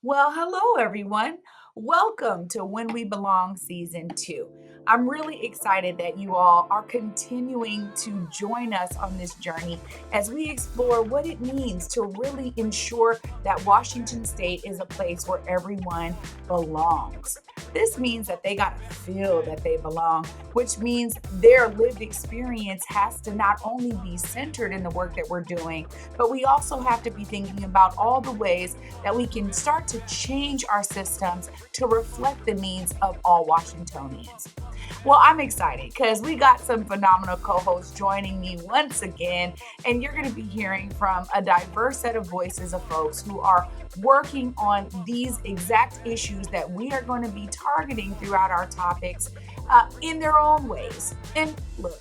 Well, hello everyone. Welcome to When We Belong Season 2. I'm really excited that you all are continuing to join us on this journey as we explore what it means to really ensure that Washington State is a place where everyone belongs. This means that they got to feel that they belong, which means their lived experience has to not only be centered in the work that we're doing, but we also have to be thinking about all the ways that we can start to change our systems to reflect the needs of all Washingtonians. Well, I'm excited because we got some phenomenal co hosts joining me once again, and you're going to be hearing from a diverse set of voices of folks who are working on these exact issues that we are going to be targeting throughout our topics in their own ways. And look,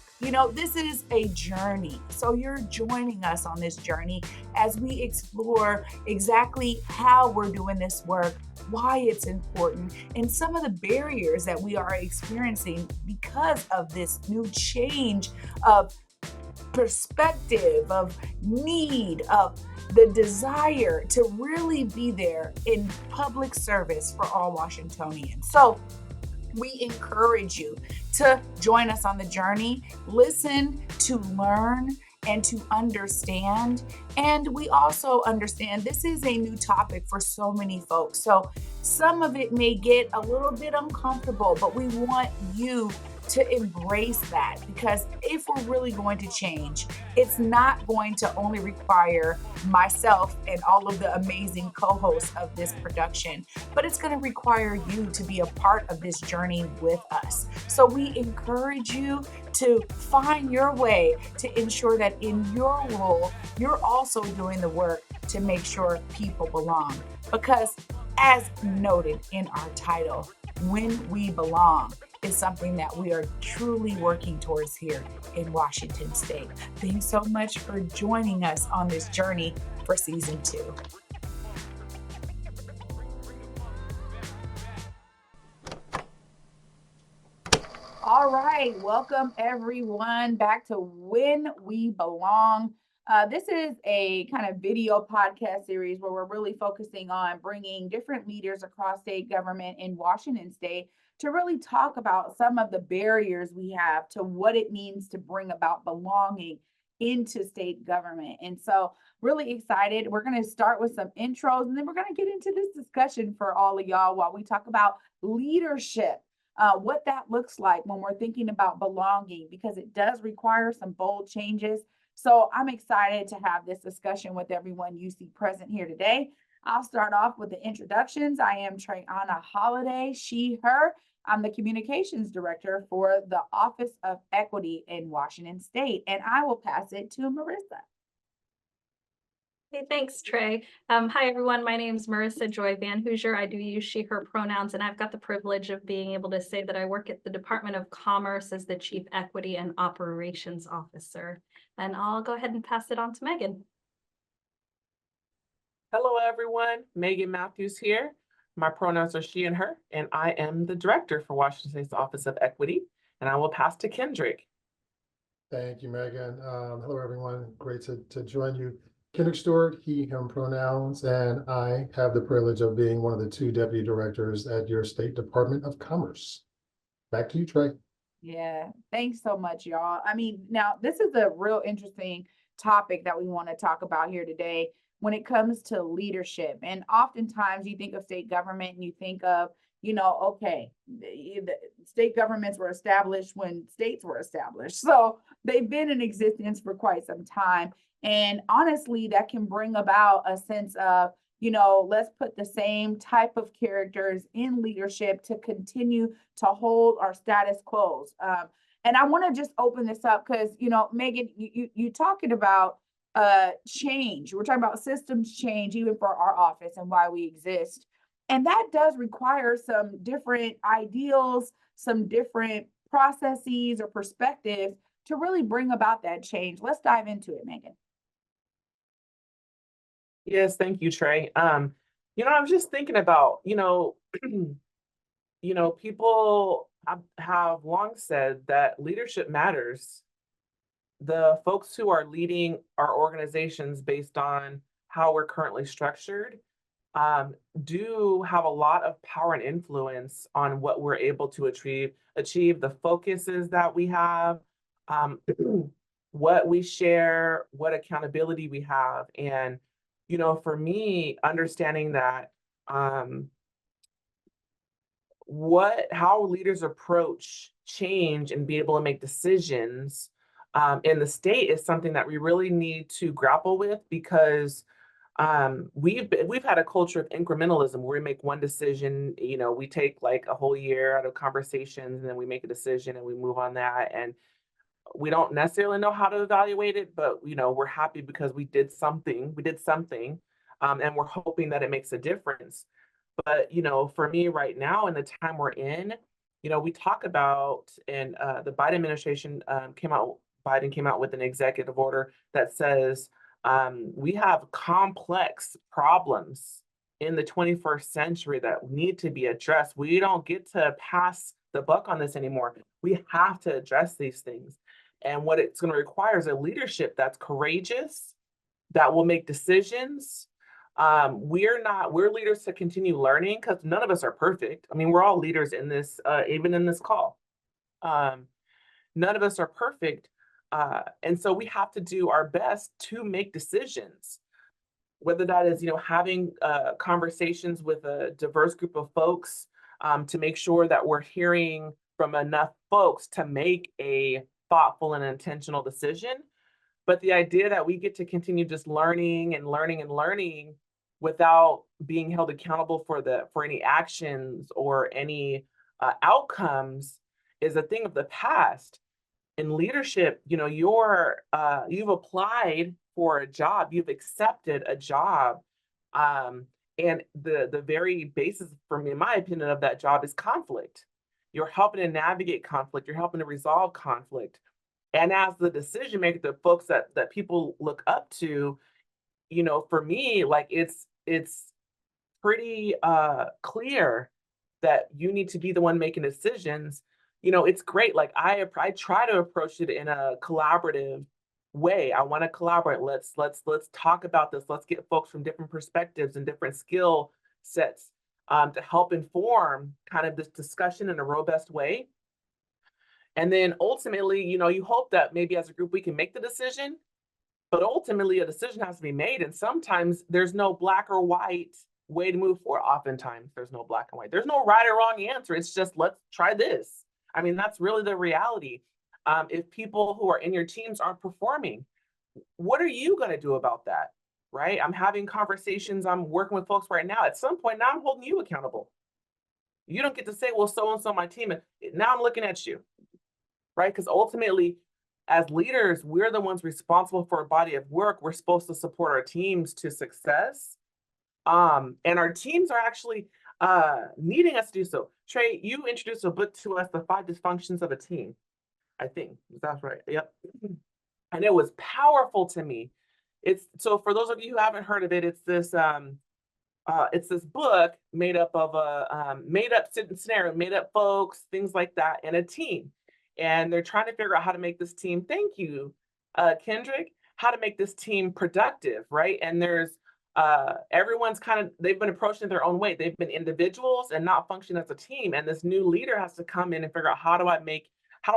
this is a journey. So you're joining us on this journey as we explore exactly how we're doing this work, why it's important, and some of the barriers that we are experiencing because of this new change of perspective, of need, of the desire to really be there in public service for all Washingtonians. So we encourage you to join us on the journey, listen to learn and to understand. And we also understand this is a new topic for so many folks. So some of it may get a little bit uncomfortable, but we want you to embrace that because if we're really going to change, it's not going to only require myself and all of the amazing co-hosts of this production, but it's going to require you to be a part of this journey with us. So we encourage you to find your way to ensure that in your role, you're also doing the work to make sure people belong. Because as noted in our title, When We Belong is something that we are truly working towards here in Washington State. Thanks so much for joining us on this journey for season 2. All right, welcome everyone back to When We Belong. This is a kind of video podcast series where we're really focusing on bringing different leaders across state government in Washington State to really talk about some of the barriers we have to what it means to bring about belonging into state government. And so, really excited. We're going to start with some intros and then we're going to get into this discussion for all of y'all while we talk about leadership, what that looks like when we're thinking about belonging, because it does require some bold changes. So I'm excited to have this discussion with everyone you see present here today. I'll start off with the introductions. I am Treyana Holiday, she, her. I'm the communications director for the Office of Equity in Washington State, and I will pass it to Marissa. Hey, thanks, Trey. Hi, everyone. My name is Marissa Joy Van Hoosier. I do use she, her pronouns, and I've got the privilege of being able to say that I work at the Department of Commerce as the Chief Equity and Operations Officer. And I'll go ahead and pass it on to Megan. Hello, everyone. Megan Matthews here. My pronouns are she and her, and I am the director for Washington State's Office of Equity, and I will pass to Kendrick. Thank you, Megan. Hello, everyone. Great to join you. Kendrick Stewart, he, him pronouns, and I have the privilege of being one of the 2 deputy directors at your State Department of Commerce. Back to you, Trey. Yeah, thanks so much, y'all. I mean, now this is a real interesting topic that we want to talk about here today when it comes to leadership. And oftentimes you think of state government and you think of, okay, the state governments were established when states were established. So they've been in existence for quite some time. And honestly, that can bring about a sense of, let's put the same type of characters in leadership to continue to hold our status quo. And I want to just open this up because, Megan, you talking about change. We're talking about systems change, even for our office and why we exist. And that does require some different ideals, some different processes or perspectives to really bring about that change. Let's dive into it, Megan. Yes, thank you, Trey. I was just thinking about, people have long said that leadership matters. The folks who are leading our organizations based on how we're currently structured do have a lot of power and influence on what we're able to achieve the focuses that we have, what we share, what accountability we have. And, for me, understanding that how leaders approach change and be able to make decisions in the state is something that we really need to grapple with, because we've had a culture of incrementalism where we make one decision, we take like a whole year out of conversations, and then we make a decision and we move on that, and we don't necessarily know how to evaluate it, but we're happy because we did something, and we're hoping that it makes a difference. But for me right now, in the time we're in, we talk about, and the Biden administration Biden came out with an executive order that says we have complex problems in the 21st century that need to be addressed. We don't get to pass the buck on this anymore. We have to address these things. And what it's going to require is a leadership that's courageous, that will make decisions. We're leaders to continue learning, because none of us are perfect. I mean, we're all leaders in this, even in this call. None of us are perfect. And so we have to do our best to make decisions, whether that is, having conversations with a diverse group of folks, to make sure that we're hearing from enough folks to make a thoughtful and intentional decision. But the idea that we get to continue just learning and learning and learning without being held accountable for any actions or any outcomes is a thing of the past. In leadership, you've applied for a job, you've accepted a job, and the very basis, for me, in my opinion, of that job is conflict. You're helping to navigate conflict, you're helping to resolve conflict. And as the decision maker, the folks that people look up to, for me, like it's pretty clear that you need to be the one making decisions. It's great. Like I try to approach it in a collaborative way. I want to collaborate. Let's talk about this. Let's get folks from different perspectives and different skill sets to help inform kind of this discussion in a robust way. And then ultimately, you hope that maybe as a group we can make the decision, but ultimately a decision has to be made. And sometimes there's no black or white way to move forward. Oftentimes there's no black and white. There's no right or wrong answer. It's just, let's try this. I mean, that's really the reality. If people who are in your teams aren't performing, what are you going to do about that? Right? I'm having conversations. I'm working with folks right now. At some point now I'm holding you accountable. You don't get to say, well, so-and-so my team. Now I'm looking at you. Right? Because ultimately, as leaders, we're the ones responsible for a body of work. We're supposed to support our teams to success. And our teams are actually needing us to do so. Trey, you introduced a book to us, The 5 Dysfunctions of a Team. I think that's right. Yep. And it was powerful to me. So for those of you who haven't heard of it, it's this book made up of a made up scenario, made up folks, things like that, and a team. And they're trying to figure out how to make this team, thank you, Kendrick, how to make this team productive, right? And there's everyone's they've been approaching it their own way. They've been individuals and not function as a team. And this new leader has to come in and figure out how do I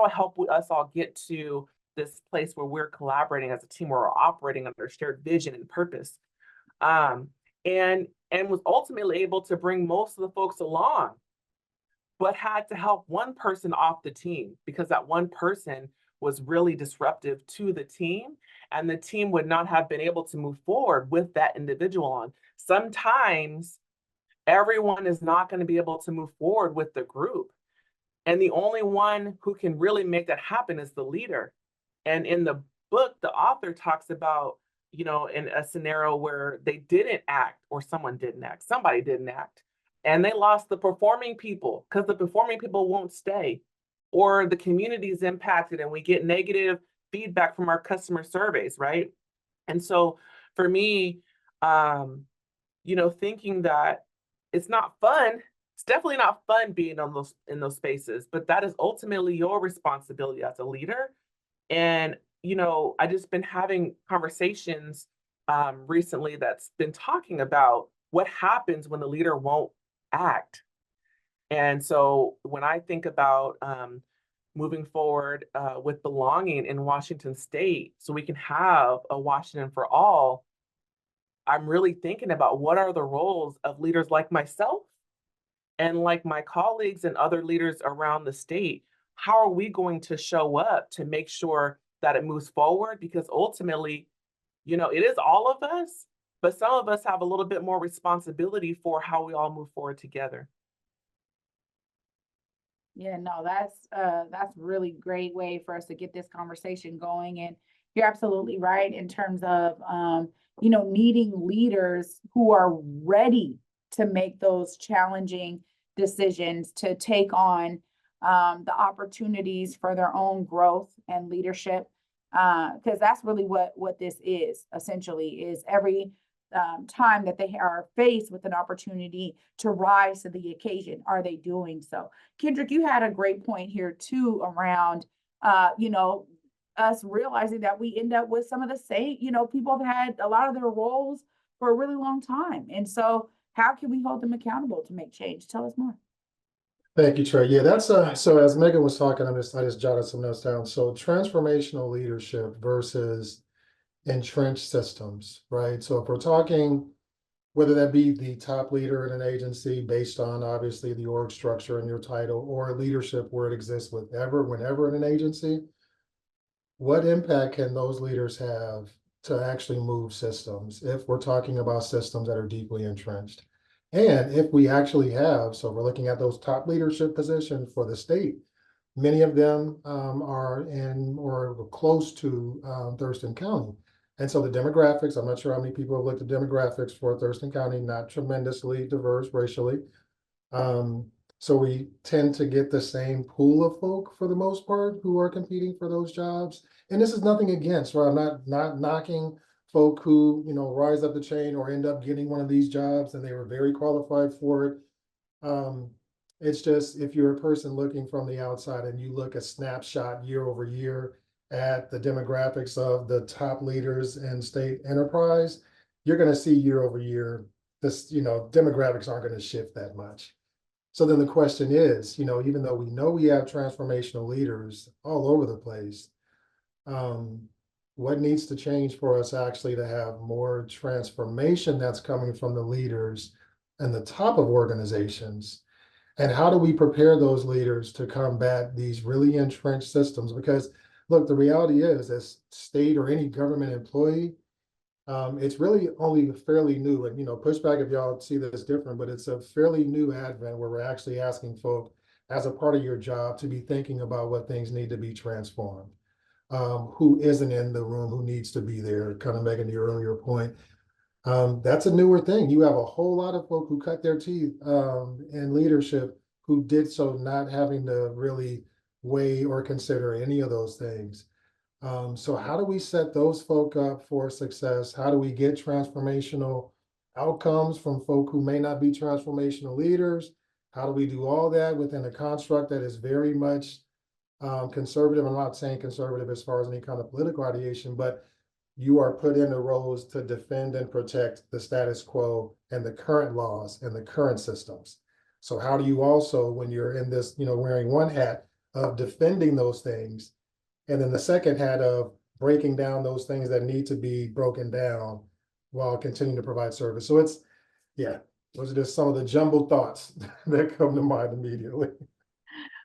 help us all get to this place where we're collaborating as a team, where we're operating under shared vision and purpose. And was ultimately able to bring most of the folks along, but had to help one person off the team because that one person was really disruptive to the team, and the team would not have been able to move forward with that individual on. Sometimes everyone is not going to be able to move forward with the group. And the only one who can really make that happen is the leader. And in the book, the author talks about, in a scenario where they didn't act, or somebody didn't act, and they lost the performing people because the performing people won't stay, or the community is impacted and we get negative feedback from our customer surveys, right? And so for me, thinking that it's not fun, it's definitely not fun being in those spaces, but that is ultimately your responsibility as a leader. And, I just been having conversations recently that's been talking about what happens when the leader won't act? And so when I think about moving forward with belonging in Washington State, so we can have a Washington for all, I'm really thinking about what are the roles of leaders like myself and like my colleagues and other leaders around the state. How are we going to show up to make sure that it moves forward? Because ultimately, it is all of us, but some of us have a little bit more responsibility for how we all move forward together. Yeah, no, that's really great way for us to get this conversation going. And you're absolutely right in terms of needing leaders who are ready to make those challenging decisions, to take on the opportunities for their own growth and leadership. Because that's really what this is essentially, is every time that they are faced with an opportunity to rise to the occasion, are they doing so? Kendrick, you had a great point here too around, us realizing that we end up with some of the same, people have had a lot of their roles for a really long time. And so how can we hold them accountable to make change? Tell us more. Thank you, Trey. Yeah, that's so as Megan was talking, I just jotted some notes down. So transformational leadership versus entrenched systems, right? So if we're talking, whether that be the top leader in an agency based on obviously the org structure and your title, or leadership where it exists whenever in an agency, what impact can those leaders have to actually move systems if we're talking about systems that are deeply entrenched? And if we actually have, so we're looking at those top leadership positions for the state, many of them are in or close to Thurston County. And so the demographics, I'm not sure how many people have looked at demographics for Thurston County, not tremendously diverse racially. So we tend to get the same pool of folk for the most part who are competing for those jobs. And this is nothing against, right? I'm not knocking folk who, rise up the chain or end up getting one of these jobs and they were very qualified for it. It's just if you're a person looking from the outside and you look a snapshot year over year at the demographics of the top leaders in state enterprise, you're going to see year over year, this, demographics aren't going to shift that much. So then the question is, even though we know we have transformational leaders all over the place, what needs to change for us actually to have more transformation that's coming from the leaders and the top of organizations? And how do we prepare those leaders to combat these really entrenched systems? Because look, the reality is, as state or any government employee, it's really only fairly new, and pushback if y'all see this different, but it's a fairly new advent where we're actually asking folk as a part of your job to be thinking about what things need to be transformed. Who isn't in the room, who needs to be there, kind of making the earlier point. That's a newer thing. You have a whole lot of folk who cut their teeth in leadership who did so not having to really weigh or consider any of those things. So how do we set those folk up for success? How do we get transformational outcomes from folk who may not be transformational leaders? How do we do all that within a construct that is very much conservative? I'm not saying conservative as far as any kind of political ideation, but you are put in the roles to defend and protect the status quo and the current laws and the current systems. So how do you also, when you're in this, wearing one hat of defending those things, and then the second hat of breaking down those things that need to be broken down while continuing to provide service? So it's, yeah, those are just some of the jumbled thoughts that come to mind immediately.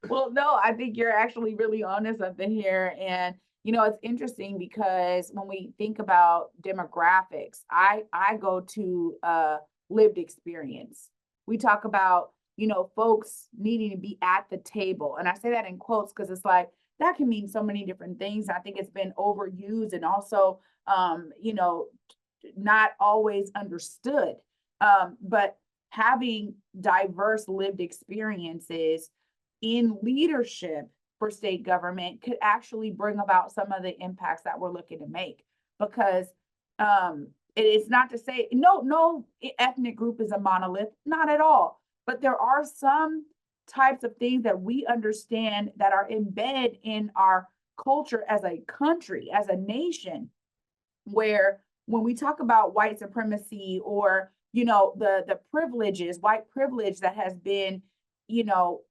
Well, no, I think you're actually really onto something here. And, it's interesting because when we think about demographics, I go to lived experience. We talk about, folks needing to be at the table. And I say that in quotes because it's like, that can mean so many different things. I think it's been overused and also, not always understood. But having diverse lived experiences in leadership for state government could actually bring about some of the impacts that we're looking to make. Because it's not to say no ethnic group is a monolith, not at all. But there are some types of things that we understand that are embedded in our culture as a country, as a nation, where when we talk about white supremacy or the privileges, white privilege that has been, you know,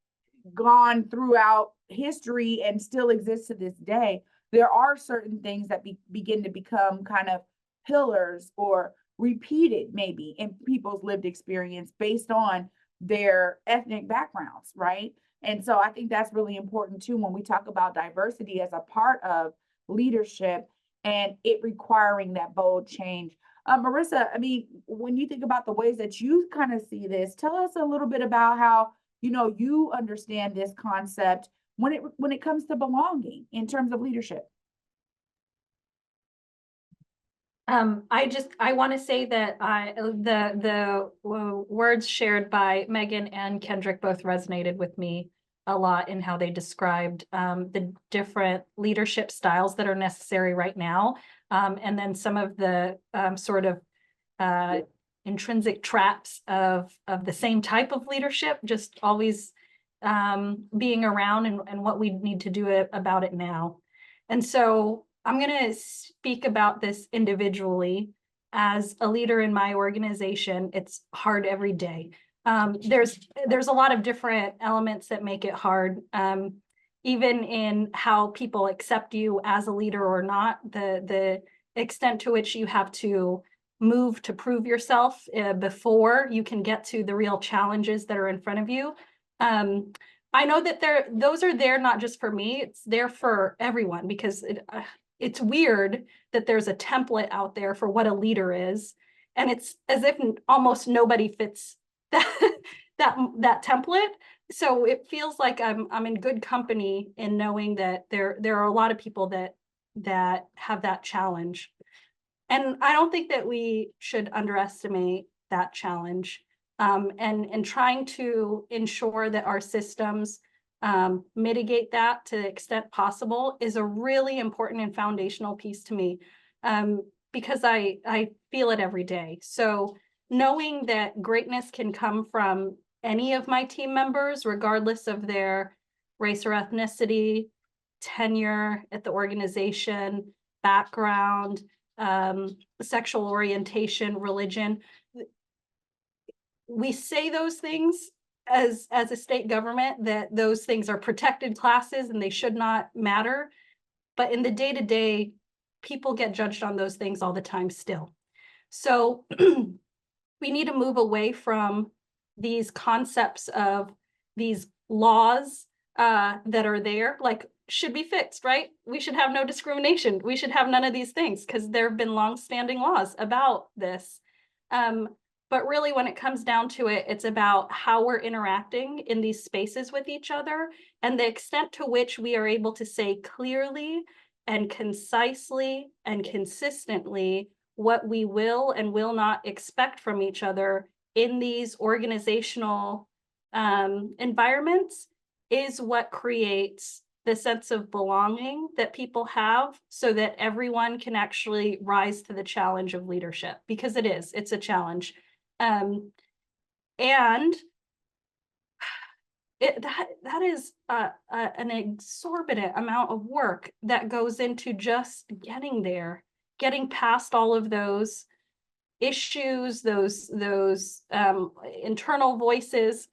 gone throughout history and still exists to this day, there are certain things that begin to become kind of pillars or repeated maybe in people's lived experience based on their ethnic backgrounds, right? And so I think that's really important too when we talk about diversity as a part of leadership and it requiring that bold change. Marissa, I mean, when you think about the ways that you kind of see this, tell us a little bit about how you understand this concept when it comes to belonging in terms of leadership. I want to say that the words shared by Megan and Kendrick both resonated with me a lot in how they described the different leadership styles that are necessary right now, and then some of the sort of intrinsic traps of the same type of leadership, just always being around, and what we need to do about it now. And so I'm going to speak about this individually. As a leader in my organization, it's hard every day. There's a lot of different elements that make it hard, even in how people accept you as a leader or not, the extent to which you have to move to prove yourself before you can get to the real challenges that are in front of you. I know that those are there not just for me, it's there for everyone, because it's weird that there's a template out there for what a leader is, and it's as if almost nobody fits that template. So it feels like I'm in good company in knowing that there are a lot of people that have that challenge. And I don't think that we should underestimate that challenge, and trying to ensure that our systems mitigate that to the extent possible is a really important and foundational piece to me, because I feel it every day. So knowing that greatness can come from any of my team members, regardless of their race or ethnicity, tenure at the organization, background, sexual orientation, religion. We say those things as a state government, that those things are protected classes and they should not matter. But in the day-to-day, people get judged on those things all the time still. So we need to move away from these concepts of these laws that are there, like should be fixed, right? We should have no discrimination. We should have none of these things because there have been long-standing laws about this. But really, when it comes down to it, it's about how we're interacting in these spaces with each other and the extent to which we are able to say clearly and concisely and consistently what we will and will not expect from each other in these organizational environments is what creates the sense of belonging that people have, so that everyone can actually rise to the challenge of leadership, because it's a challenge. And that is an exorbitant amount of work that goes into just getting there, getting past all of those issues, those internal voices,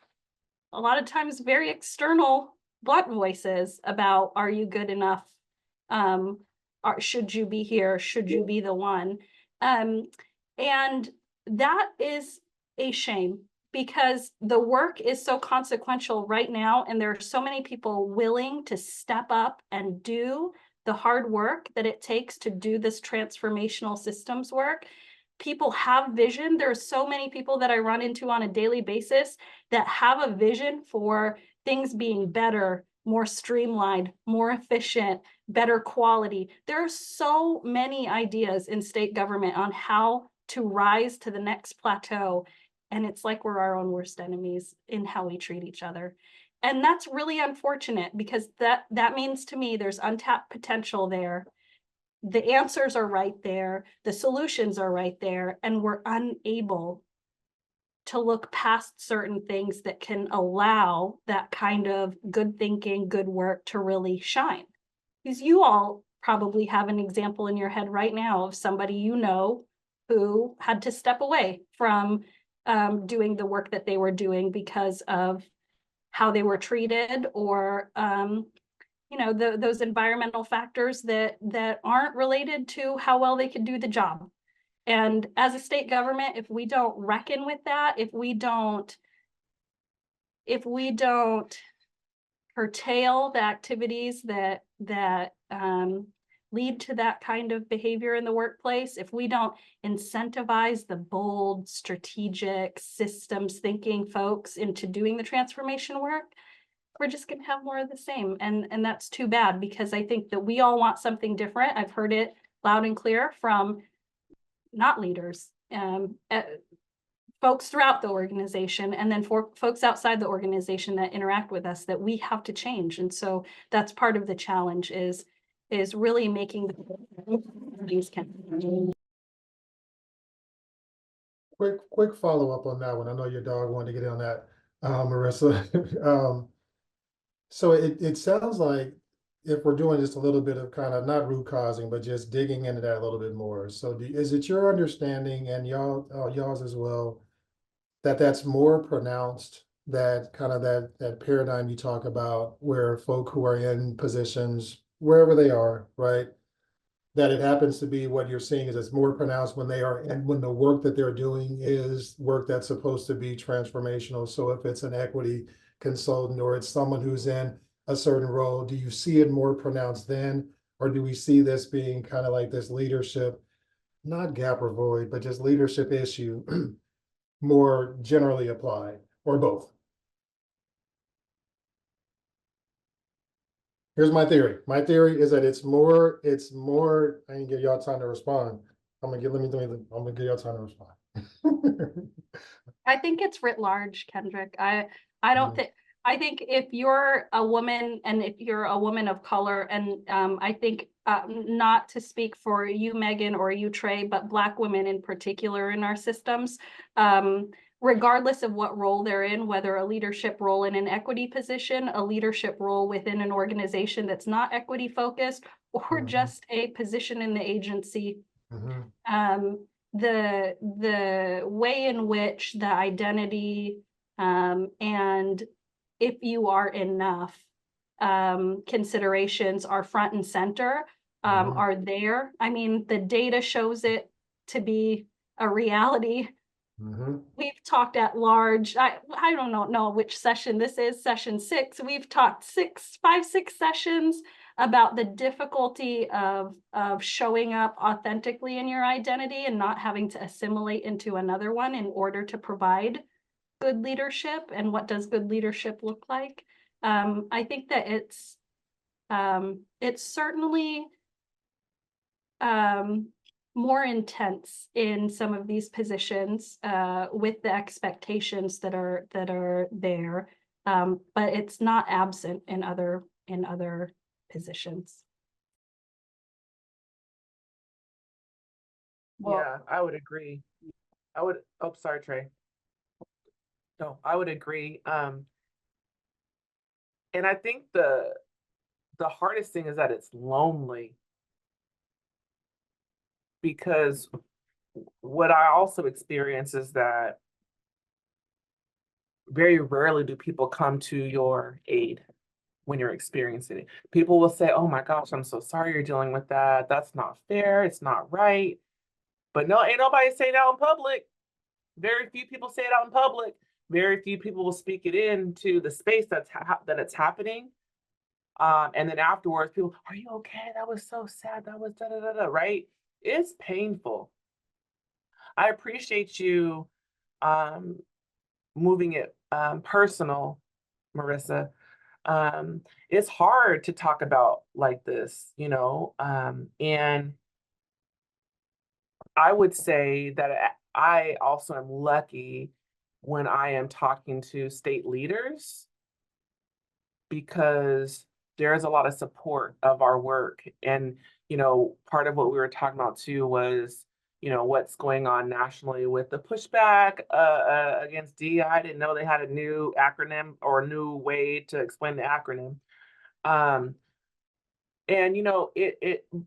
a lot of times very external, blunt voices about, are you good enough? Should you be here? Should you be the one? And that is a shame, because the work is so consequential right now, and there are so many people willing to step up and do the hard work that it takes to do this transformational systems work. People have vision. There are so many people that I run into on a daily basis that have a vision for things being better, more streamlined, more efficient, better quality. There are so many ideas in state government on how to rise to the next plateau. And it's like we're our own worst enemies in how we treat each other. And that's really unfortunate, because that means to me there's untapped potential there. The answers are right there, the solutions are right there, and we're unable to look past certain things that can allow that kind of good thinking, good work to really shine. Because you all probably have an example in your head right now of somebody you know who had to step away from doing the work that they were doing because of how they were treated, or those environmental factors that aren't related to how well they could do the job. And as a state government, if we don't reckon with that, if we don't curtail the activities that lead to that kind of behavior in the workplace, if we don't incentivize the bold, strategic, systems thinking folks into doing the transformation work, we're just going to have more of the same. And that's too bad, because I think that we all want something different. I've heard it loud and clear from not leaders, folks throughout the organization, and then for folks outside the organization that interact with us, that we have to change. And so that's part of the challenge, is really making the things can. Quick follow-up on that one. I know your dog wanted to get in on that, Marissa. So it sounds like, if we're doing just a little bit of kind of not root causing, but just digging into that a little bit more. So is it your understanding, and y'all's as well, that that's more pronounced, that kind of that paradigm you talk about, where folk who are in positions wherever they are, right, that it happens to be what you're seeing is it's more pronounced when they are, and when the work that they're doing is work that's supposed to be transformational? So if it's an equity consultant, or it's someone who's in a certain role, do you see it more pronounced then, or do we see this being kind of like this leadership, not gap or void, but just leadership issue more generally applied, or both? Here's my theory. My theory is that it's more, I didn't give y'all time to respond. I'm gonna give y'all time to respond. I think it's writ large, Kendrick. I don't think, I think if you're a woman, and if you're a woman of color, and I think not to speak for you, Megan, or you, Trey, but Black women in particular in our systems, regardless of what role they're in, whether a leadership role in an equity position, a leadership role within an organization that's not equity focused, or just a position in the agency, the way in which the identity and if you are enough considerations are front and center, are there. I mean, the data shows it to be a reality. We've talked at large. I don't know which session this is, session 6. We've talked 5, 6 sessions about the difficulty of showing up authentically in your identity and not having to assimilate into another one in order to provide good leadership. And what does good leadership look like? I think that it's certainly more intense in some of these positions with the expectations that are there, but it's not absent in other positions. Well, Yeah, I would agree. Oh, sorry, Trey. No, I would agree. And I think the hardest thing is that it's lonely, because what I also experience is that very rarely do people come to your aid when you're experiencing it. People will say, oh my gosh, I'm so sorry you're dealing with that. That's not fair. It's not right. But no, ain't nobody saying it out in public. Very few people say it out in public. Very few people will speak it into the space that it's happening. And then afterwards, people, are you okay? That was so sad. That was da da da da, right? It's painful. I appreciate you moving it personal, Marissa. It's hard to talk about like this, and I would say that I also am lucky when I am talking to state leaders, because there's a lot of support of our work. And, part of what we were talking about too was, what's going on nationally with the pushback against DEI. I didn't know they had a new acronym or a new way to explain the acronym. And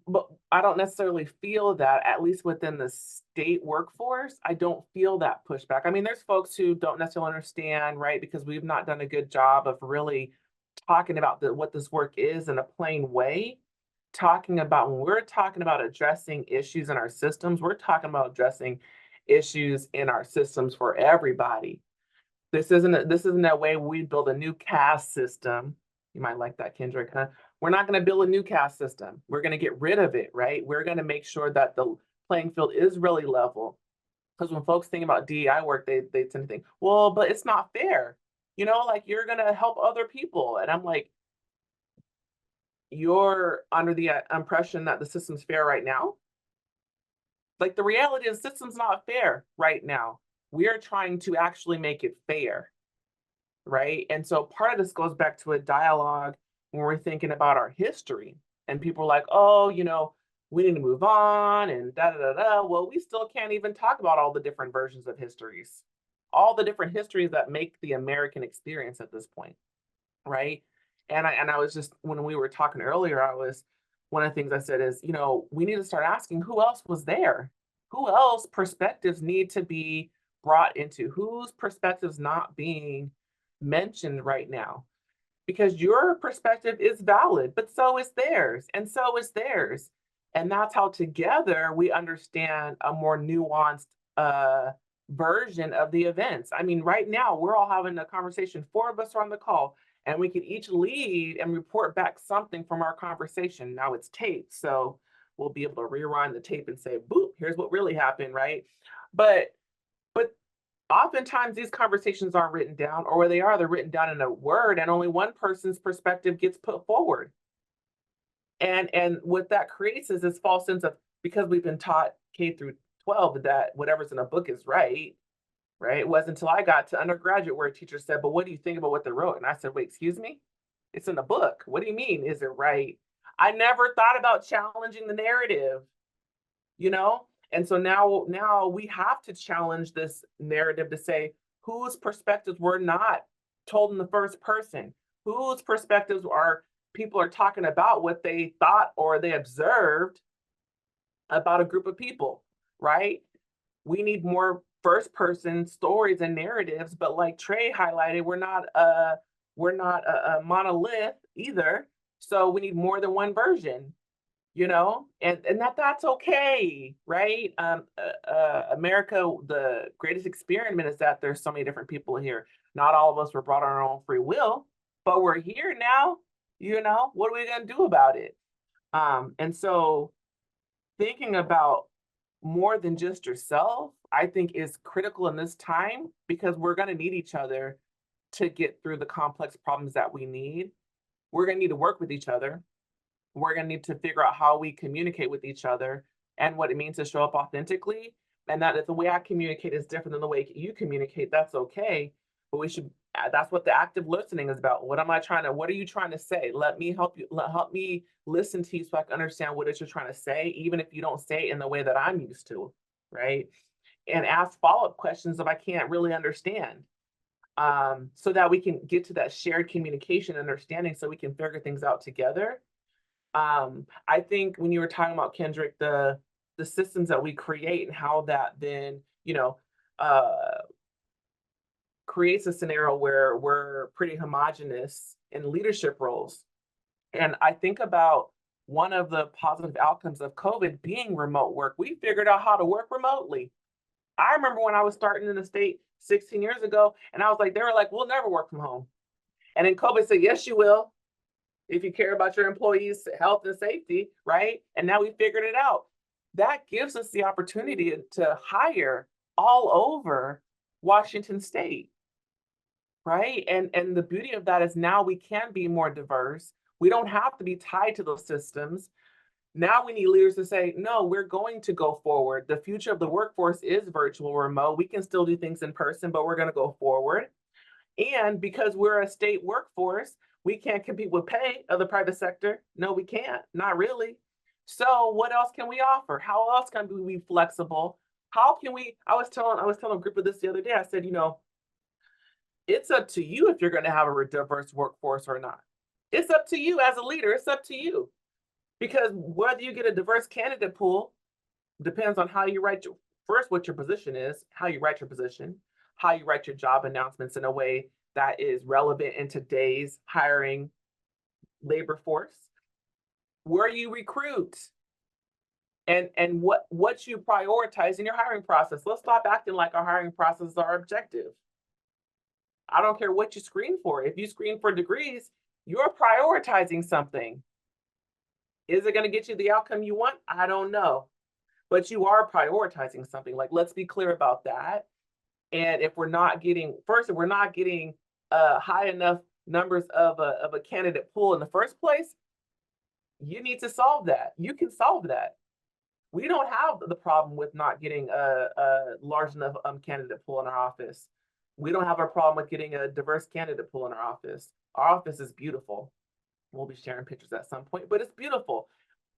but I don't necessarily feel that, at least within the state workforce, I don't feel that pushback. I mean, there's folks who don't necessarily understand, right? Because we've not done a good job of really talking about what this work is in a plain way. Talking about when we're talking about addressing issues in our systems, we're talking about addressing issues in our systems for everybody. This isn't a way we build a new caste system. You might like that, Kendrick, huh? We're not going to build a new caste system. We're going to get rid of it, right? We're going to make sure that the playing field is really level. Because when folks think about DEI work, they tend to think, well, but it's not fair. Like you're going to help other people. And I'm like, you're under the impression that the system's fair right now. Like the reality is the system's not fair right now. We are trying to actually make it fair. Right? And so part of this goes back to a dialogue when we're thinking about our history. And people are like, oh, we need to move on and da da da da. Well, we still can't even talk about all the different versions of histories, all the different histories that make the American experience at this point. Right. And I was just, when we were talking earlier, one of the things I said is, we need to start asking who else was there? Who else perspectives need to be brought into? Whose perspectives not being mentioned right now? Because your perspective is valid, but so is theirs, and so is theirs. And that's how together we understand a more nuanced version of the events. I mean, right now we're all having a conversation. 4 of us are on the call, and we can each lead and report back something from our conversation. Now it's taped, so we'll be able to rewind the tape and say, boop, here's what really happened, right? But oftentimes these conversations aren't written down, or where they are, they're written down in a word, and only one person's perspective gets put forward. And what that creates is this false sense of, because we've been taught K through 12 that whatever's in a book is right. It wasn't until I got to undergraduate where a teacher said, but what do you think about what they wrote? And I said, wait, excuse me? It's in a book. What do you mean? Is it right? I never thought about challenging the narrative, And so now we have to challenge this narrative to say whose perspectives were not told in the first person, whose perspectives people are talking about what they thought or they observed about a group of people, right? We need more first person stories and narratives, but like Trey highlighted, we're not a monolith either. So we need more than one version, and that's okay, right? America, the greatest experiment is that there's so many different people here. Not all of us were brought on our own free will, but we're here now. What are we gonna do about it? And so thinking about more than just yourself, I think is critical in this time, because we're gonna need each other to get through the complex problems that we need. We're gonna need to work with each other. We're going to need to figure out how we communicate with each other and what it means to show up authentically. And that if the way I communicate is different than the way you communicate, that's okay. But that's what the active listening is about. What are you trying to say? Let me help you, help me listen to you so I can understand what it is you're trying to say, even if you don't say it in the way that I'm used to, right? And ask follow-up questions if I can't really understand. So that we can get to that shared communication understanding so we can figure things out together. I think when you were talking about, Kendrick, the systems that we create and how that then, creates a scenario where we're pretty homogenous in leadership roles. And I think about one of the positive outcomes of COVID being remote work. We figured out how to work remotely. I remember when I was starting in the state 16 years ago, and I was like, they were like, we'll never work from home. And then COVID said, yes, you will, if you care about your employees' health and safety, right? And now we figured it out. That gives us the opportunity to hire all over Washington State, right? And the beauty of that is now we can be more diverse. We don't have to be tied to those systems. Now we need leaders to say, no, we're going to go forward. The future of the workforce is virtual, remote. We can still do things in person, but we're going to go forward. And because we're a state workforce, we can't compete with pay of the private sector. No, we can't. Not really. So what else can we offer? How else can we be flexible? How can we? I was telling a group of this the other day. I said, it's up to you if you're going to have a diverse workforce or not. It's up to you as a leader. It's up to you. Because whether you get a diverse candidate pool depends on how you write your, first, what your position is, how you write your position, how you write your job announcements in a way that is relevant in today's hiring labor force, where you recruit, and what you prioritize in your hiring process. Let's stop acting like our hiring processes are objective. I don't care what you screen for. If you screen for degrees, you're prioritizing something. Is it going to get you the outcome you want? I don't know. But you are prioritizing something. Like, let's be clear about that. And if we're not getting, first, if we're not getting high enough numbers of a candidate pool in the first place, you need to solve that. You can solve that. We don't have the problem with not getting a large enough candidate pool in our office. We don't have a problem with getting a diverse candidate pool in our office. Our office is beautiful. We'll be sharing pictures at some point, but it's beautiful.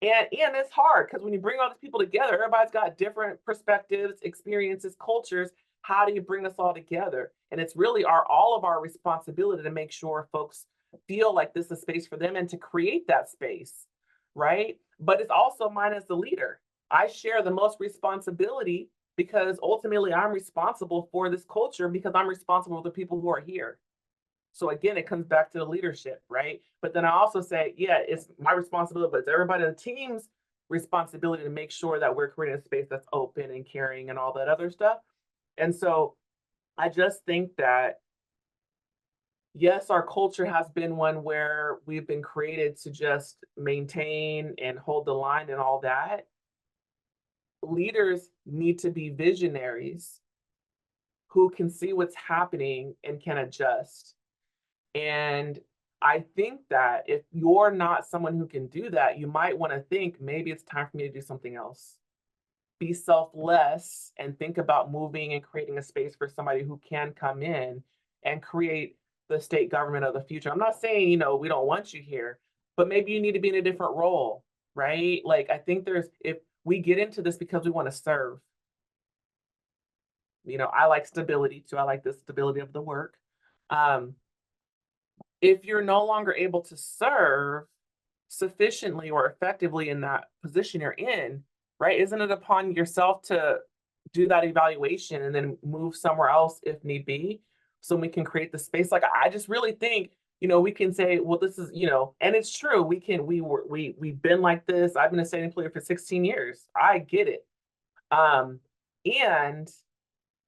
And it's hard because when you bring all these people together, everybody's got different perspectives, experiences, cultures. How do you bring us all together? And it's really all of our responsibility to make sure folks feel like this is a space for them and to create that space, right? But it's also mine as the leader. I share the most responsibility because ultimately I'm responsible for this culture because I'm responsible for the people who are here. So again, it comes back to the leadership, right? But then I also say, yeah, it's my responsibility, but it's everybody on the team's responsibility to make sure that we're creating a space that's open and caring and all that other stuff. And so I just think that, yes, our culture has been one where we've been created to just maintain and hold the line and all that. Leaders need to be visionaries who can see what's happening and can adjust. And I think that if you're not someone who can do that, you might want to think maybe it's time for me to do something else. Be selfless and think about moving and creating a space for somebody who can come in and create the state government of the future. I'm not saying, we don't want you here, but maybe you need to be in a different role, right? Like, I think if we get into this because we want to serve, I like stability too. I like the stability of the work. If you're no longer able to serve sufficiently or effectively in that position you're in, right? Isn't it upon yourself to do that evaluation and then move somewhere else if need be, so we can create the space? Like, I just really think, we can say, well, this is, and it's true. We've been like this. I've been a state employee for 16 years. I get it. And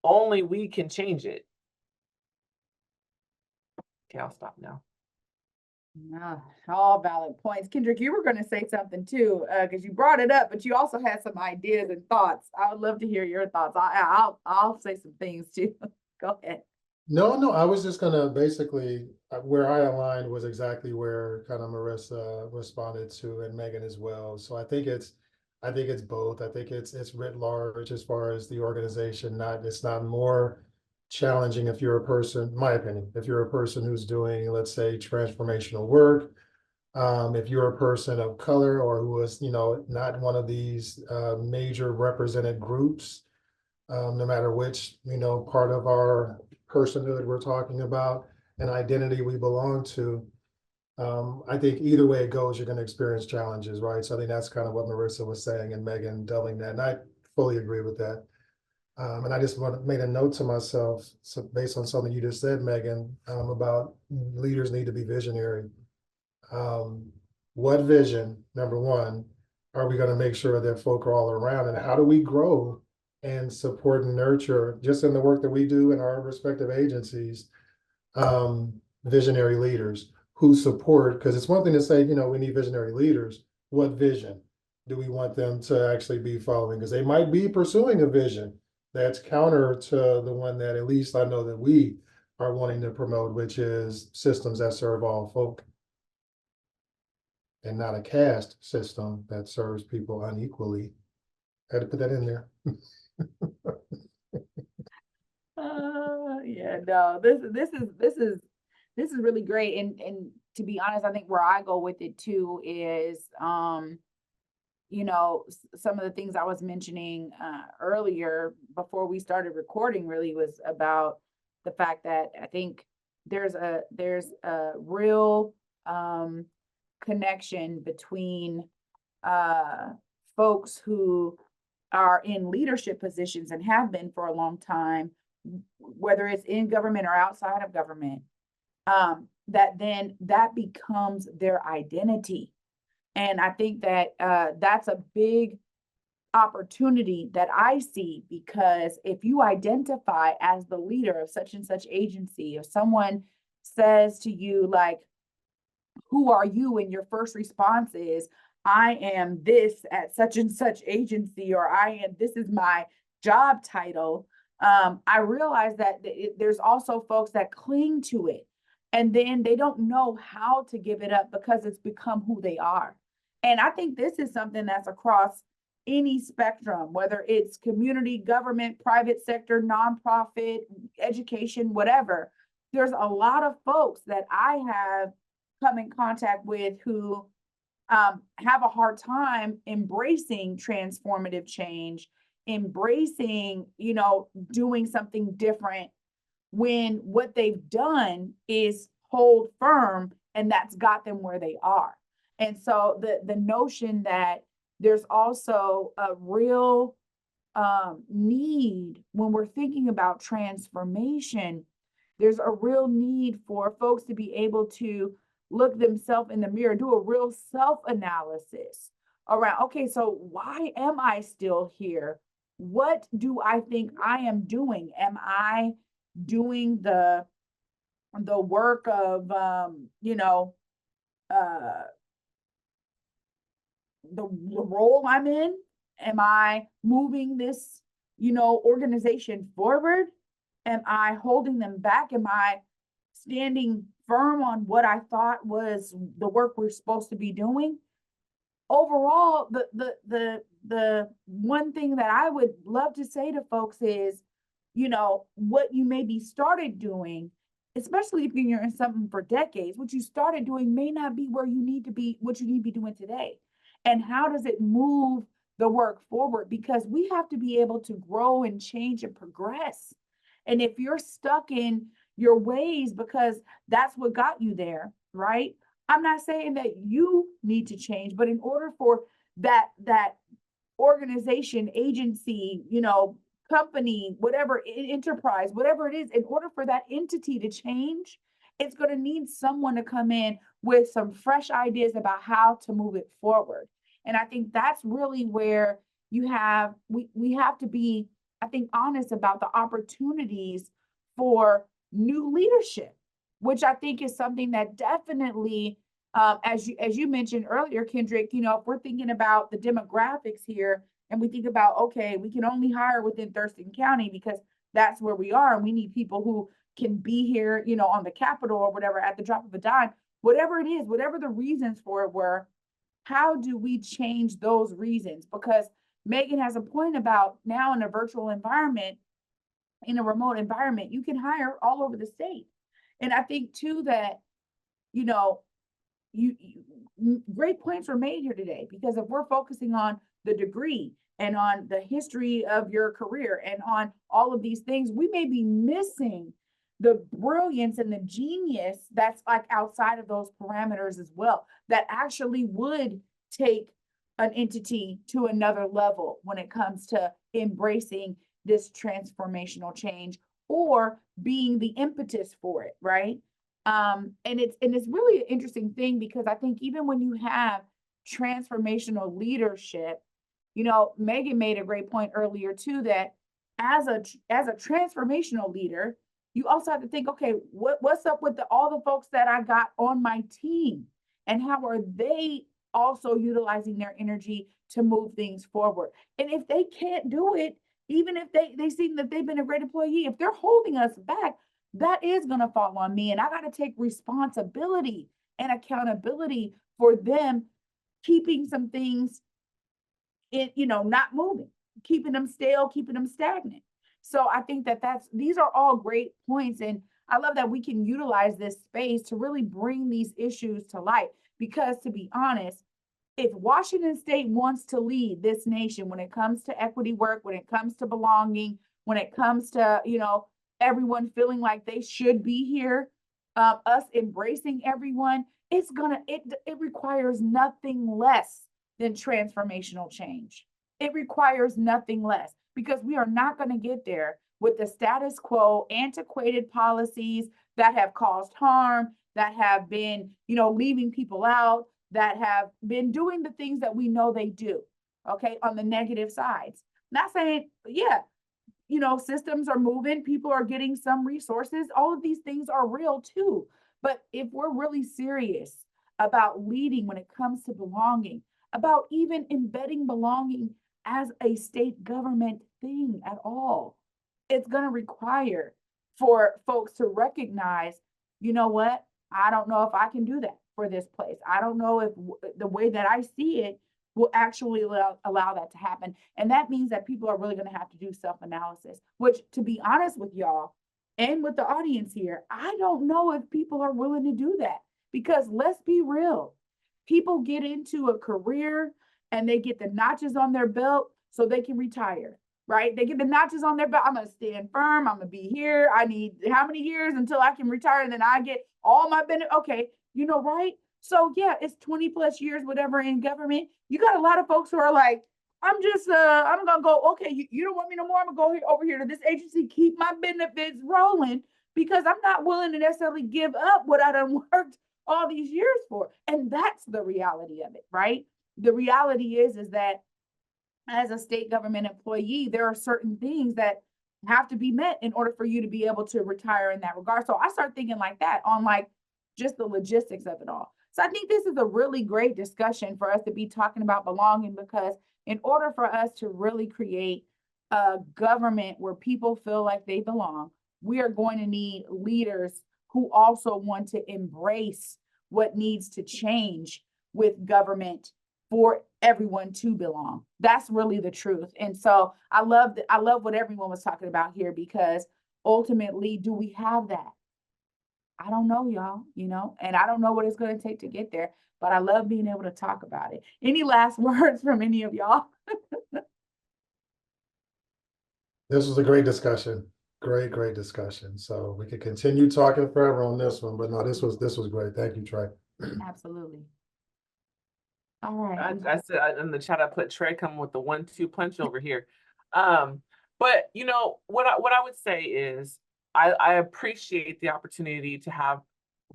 only we can change it. Okay, I'll stop now. No, all valid points. Kendrick, you were going to say something too, because you brought it up, but you also had some ideas and thoughts. I would love to hear your thoughts. I'll say some things too. Go ahead. No, I was just gonna basically, where I aligned was exactly where kind of Marissa responded to, and Megan as well. So I think it's both. I think it's writ large as far as the organization. It's not more challenging if you're a person, my opinion, if you're a person who's doing, let's say, transformational work, if you're a person of color or who is, not one of these major represented groups, no matter which, part of our personhood we're talking about, an identity we belong to. I think either way it goes, you're going to experience challenges, right? So I think that's kind of what Marissa was saying, and Megan doubling that, and I fully agree with that. And I just made a note to myself, so based on something you just said, Megan, about leaders need to be visionary. What vision, number one, are we going to make sure that folk are all around, and how do we grow and support and nurture, just in the work that we do in our respective agencies, visionary leaders who support? Because it's one thing to say, we need visionary leaders. What vision do we want them to actually be following? Because they might be pursuing a vision that's counter to the one that at least I know that we are wanting to promote, which is systems that serve all folk, and not a caste system that serves people unequally. I had to put that in there. Yeah, no, this is really great. And to be honest, I think where I go with it too is, some of the things I was mentioning earlier before we started recording really was about the fact that I think there's a real connection between uh, folks who are in leadership positions and have been for a long time, whether it's in government or outside of government, that then that becomes their identity. And I think that that's a big opportunity that I see, because if you identify as the leader of such and such agency, if someone says to you, like, who are you? And your first response is, I am this at such and such agency, or this is my job title. I realize that there's also folks that cling to it, and then they don't know how to give it up because it's become who they are. And I think this is something that's across any spectrum, whether it's community, government, private sector, nonprofit, education, whatever. There's a lot of folks that I have come in contact with who have a hard time embracing transformative change, embracing, doing something different, when what they've done is hold firm, and that's got them where they are. And so the notion that there's also a real need when we're thinking about transformation, there's a real need for folks to be able to look themselves in the mirror, do a real self-analysis around, okay, so why am I still here? What do I think I am doing? Am I doing the work of uh the role I'm in? Am I moving this, organization forward? Am I holding them back? Am I standing firm on what I thought was the work we're supposed to be doing? Overall, the one thing that I would love to say to folks is, what you maybe started doing, especially if you're in something for decades, what you started doing may not be where you need to be, what you need to be doing today. And how does it move the work forward? Because we have to be able to grow and change and progress. And if you're stuck in your ways because that's what got you there, right? I'm not saying that you need to change, but in order for that organization, agency, company, whatever, enterprise, whatever it is, in order for that entity to change, it's going to need someone to come in with some fresh ideas about how to move it forward. And I think that's really where we have to be, I think, honest about the opportunities for new leadership, which I think is something that definitely, as you mentioned earlier, Kendrick, if we're thinking about the demographics here, and we think about, okay, we can only hire within Thurston County because that's where we are, and we need people who can be here, on the Capitol or whatever at the drop of a dime, whatever it is, whatever the reasons for it were. How do we change those reasons? Because Megan has a point about now in a virtual environment, in a remote environment, you can hire all over the state. And I think too that, you know, great points were made here today, because if we're focusing on the degree and on the history of your career and on all of these things, we may be missing the brilliance and the genius that's like outside of those parameters as well, that actually would take an entity to another level when it comes to embracing this transformational change or being the impetus for it, right? And it's really an interesting thing, because I think even when you have transformational leadership, Megan made a great point earlier too, that as a transformational leader, you also have to think, okay, what's up with all the folks that I got on my team, and how are they also utilizing their energy to move things forward? And if they can't do it, even if they seem that they've been a great employee, if they're holding us back, that is going to fall on me, and I got to take responsibility and accountability for them keeping some things in, not moving, keeping them stale, keeping them stagnant. So I think that these are all great points, and I love that we can utilize this space to really bring these issues to light. Because to be honest, if Washington State wants to lead this nation when it comes to equity work, when it comes to belonging, when it comes to, everyone feeling like they should be here, us embracing everyone, it requires nothing less than transformational change. It requires nothing less because we are not going to get there with the status quo, antiquated policies that have caused harm, that have been, leaving people out, that have been doing the things that we know they do, okay, on the negative sides. Not saying, yeah, systems are moving, people are getting some resources, all of these things are real too. But if we're really serious about leading when it comes to belonging, about even embedding belonging as a state government thing at all, it's going to require for folks to recognize, you know what, I don't know if I can do that for this place. I don't know if the way that I see it will actually allow that to happen. And that means that people are really going to have to do self-analysis, which, to be honest with y'all and with the audience here, I don't know if people are willing to do that, because let's be real. People get into a career and they get the notches on their belt so they can retire, right? They get the notches on their belt. I'm going to stand firm. I'm going to be here. I need how many years until I can retire? And then I get all my benefit. Okay. Right? So yeah, it's 20 plus years, whatever, in government. You got a lot of folks who are like, I'm gonna go, okay, you don't want me no more. I'm gonna go over here to this agency, keep my benefits rolling, because I'm not willing to necessarily give up what I done worked all these years for. And that's the reality of it, right? The reality is that as a state government employee, there are certain things that have to be met in order for you to be able to retire in that regard. So I start thinking like that on like just the logistics of it all. So I think this is a really great discussion for us to be talking about belonging, because in order for us to really create a government where people feel like they belong, we are going to need leaders who also want to embrace what needs to change with government for everyone to belong. That's really the truth. And so I love what everyone was talking about here, because ultimately, do we have that? I don't know, y'all, and I don't know what it's going to take to get there, but I love being able to talk about it. Any last words from any of y'all? This was a great discussion. Great discussion. So we could continue talking forever on this one, but no, this was great. Thank you, Trey. Absolutely. All right. I said in the chat, I put Trey coming with the 1-2 punch over here. But what I would say is I appreciate the opportunity to have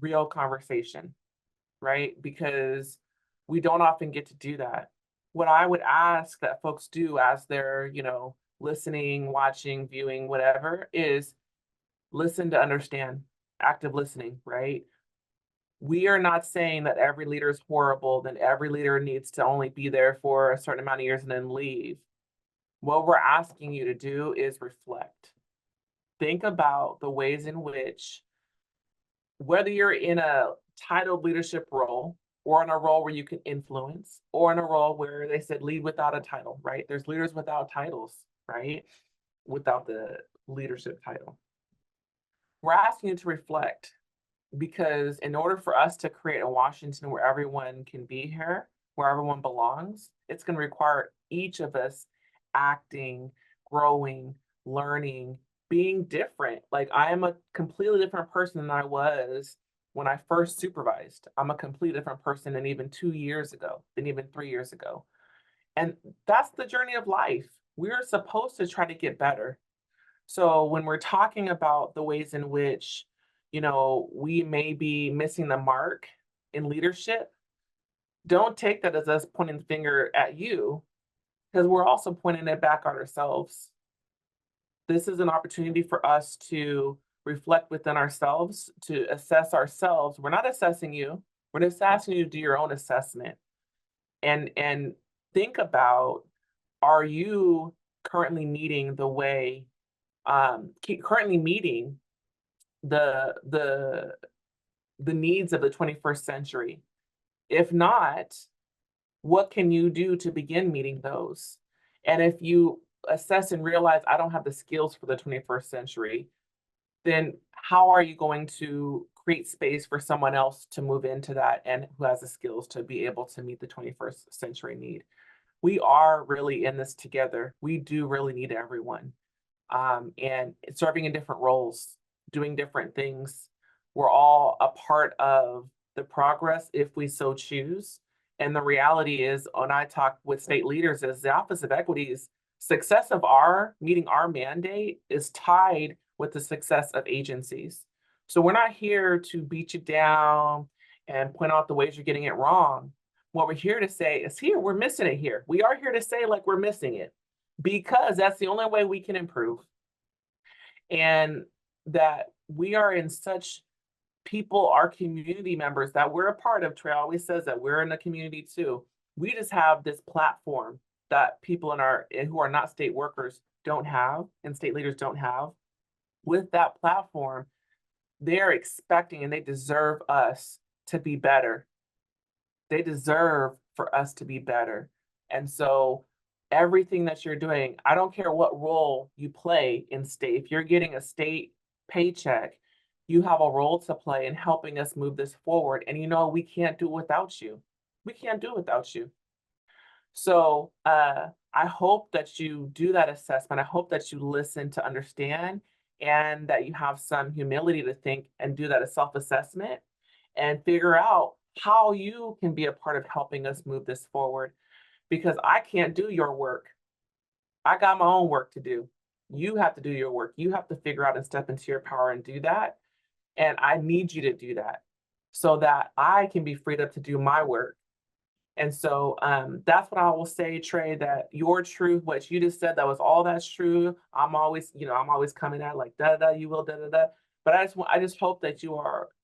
real conversation, right? Because we don't often get to do that. What I would ask that folks do as they're, listening, watching, viewing, whatever, is listen to understand, active listening, right? We are not saying that every leader is horrible, then every leader needs to only be there for a certain amount of years and then leave. What we're asking you to do is reflect. Think about the ways in which, whether you're in a titled leadership role or in a role where you can influence, or in a role where they said lead without a title, right? There's leaders without titles, right? Without the leadership title. We're asking you to reflect, because in order for us to create a Washington where everyone can be here, where everyone belongs, it's going to require each of us acting, growing, learning, being different. Like, I am a completely different person than I was when I first supervised. I'm a completely different person than even 2 years ago, than even 3 years ago. And that's the journey of life. We're supposed to try to get better. So when we're talking about the ways in which, we may be missing the mark in leadership, don't take that as us pointing the finger at you, because we're also pointing it back at ourselves. This is an opportunity for us to reflect within ourselves, to assess ourselves. We're not assessing you. We're just asking you to do your own assessment and think about, are you currently meeting the way, currently meeting the needs of the 21st century? If not, what can you do to begin meeting those? And if you assess and realize I don't have the skills for the 21st century, then how are you going to create space for someone else to move into that and who has the skills to be able to meet the 21st century need? We are really in this together. We do really need everyone. And serving in different roles, doing different things. We're all a part of the progress if we so choose. And the reality is, when I talk with state leaders, is the Office of Equity's success of our meeting our mandate is tied with the success of agencies. So we're not here to beat you down and point out the ways you're getting it wrong. What we're here to say is, here, we're missing it here. We are here to say, like, we're missing it, because that's the only way we can improve. And that we are in such people, our community members that we're a part of. Trey always says that we're in the community too. We just have this platform that people who are not state workers don't have, and state leaders don't have. With that platform, they're expecting and they deserve us to be better. They deserve for us to be better. And so everything that you're doing, I don't care what role you play in state. If you're getting a state paycheck, you have a role to play in helping us move this forward. And we can't do it without you. We can't do it without you. So I hope that you do that assessment. I hope that you listen to understand, and that you have some humility to think and do that as self-assessment and figure out how you can be a part of helping us move this forward. Because I can't do your work. I got my own work to do. You have to do your work. You have to figure out and step into your power and do that. And I need you to do that so that I can be freed up to do my work. And so that's what I will say, Trey, that your truth, what you just said, that's true. I'm always coming at like, da, da, you will, da, da, da. But I just hope that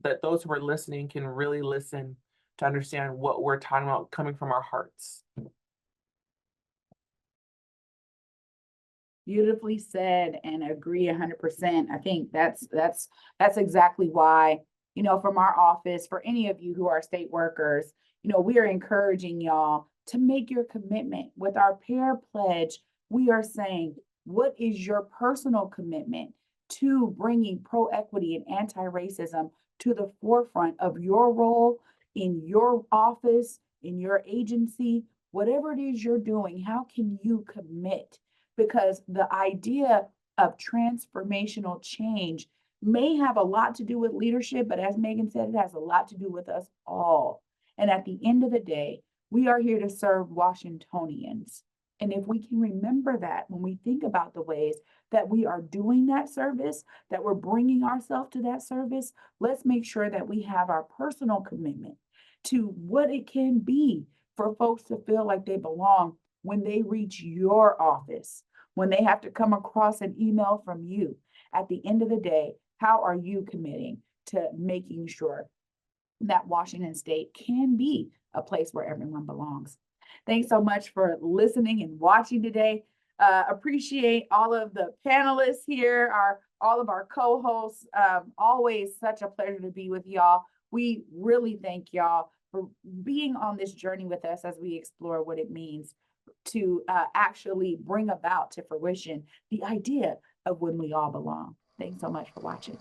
that those who are listening can really listen to understand what we're talking about coming from our hearts. Beautifully said, and agree 100%. I think that's exactly why, from our office, for any of you who are state workers, we are encouraging y'all to make your commitment. With our pair pledge, we are saying, what is your personal commitment to bringing pro-equity and anti-racism to the forefront of your role in your office, in your agency, whatever it is you're doing? How can you commit? Because the idea of transformational change may have a lot to do with leadership, but as Megan said, it has a lot to do with us all. And at the end of the day, we are here to serve Washingtonians. And if we can remember that when we think about the ways that we are doing that service, that we're bringing ourselves to that service, let's make sure that we have our personal commitment to what it can be for folks to feel like they belong when they reach your office, when they have to come across an email from you. At the end of the day, how are you committing to making sure that Washington State can be a place where everyone belongs? Thanks so much for listening and watching today. Appreciate all of the panelists here, all of our co-hosts. Always such a pleasure to be with y'all. We really thank y'all for being on this journey with us as we explore what it means to actually bring about to fruition the idea of when we all belong. Thanks so much for watching.